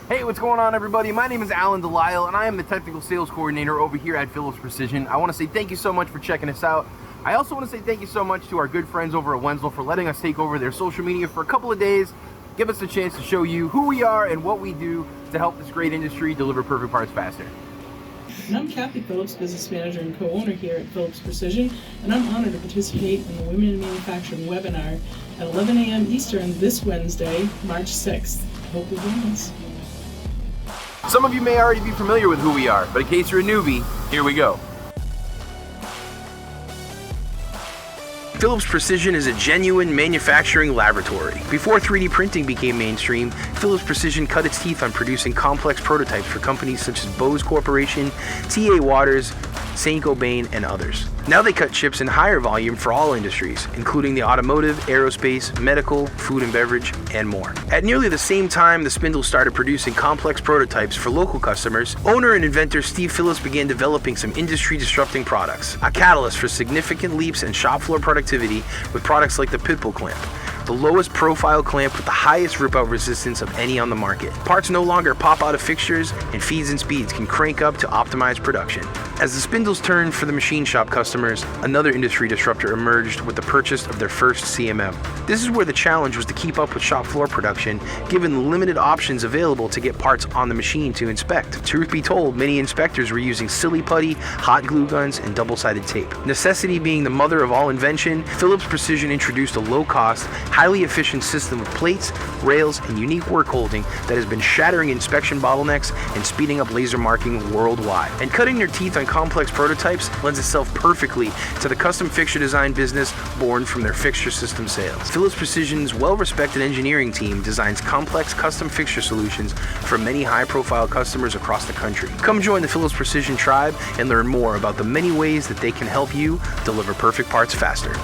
Hey, what's going on, everybody? My name is Alan Delisle, and I am the Technical Sales Coordinator over here at Phillips Precision. I want to say thank you so much for checking us out. I also want to say thank you so much to our good friends over at WENZEL for letting us take over their social media for a couple of days, give us a chance to show you who we are and what we do to help this great industry deliver perfect parts faster. And I'm Kathy Phillips, Business Manager and Co-owner here at Phillips Precision, and I'm honored to participate in the Women in Manufacturing webinar at 11 a.m. Eastern this Wednesday, March 6th. Hope you join us. Some of you may already be familiar with who we are, but in case you're a newbie, here we go. Phillips Precision is a genuine manufacturing laboratory. Before 3D printing became mainstream, Phillips Precision cut its teeth on producing complex prototypes for companies such as Bose Corporation, TA Waters, Saint-Gobain, and others. Now they cut chips in higher volume for all industries, including the automotive, aerospace, medical, food and beverage, and more. At nearly the same time the spindles started producing complex prototypes for local customers, owner and inventor Steve Phillips began developing some industry-disrupting products, a catalyst for significant leaps in shop floor productivity with products like the Pitbull clamp, the lowest profile clamp with the highest rip-out resistance of any on the market. Parts no longer pop out of fixtures, and feeds and speeds can crank up to optimize production. As the spindles turned for the machine shop customers, another industry disruptor emerged with the purchase of their first CMM. This is where the challenge was to keep up with shop floor production, given the limited options available to get parts on the machine to inspect. Truth be told, many inspectors were using silly putty, hot glue guns, and double-sided tape. Necessity being the mother of all invention, Phillips Precision introduced a low-cost, highly efficient system of plates, rails, and unique work holding that has been shattering inspection bottlenecks and speeding up laser marking worldwide. And cutting their teeth on complex prototypes lends itself perfectly to the custom fixture design business born from their fixture system sales. Phillips Precision's well-respected engineering team designs complex custom fixture solutions for many high-profile customers across the country. Come join the Phillips Precision tribe and learn more about the many ways that they can help you deliver perfect parts faster.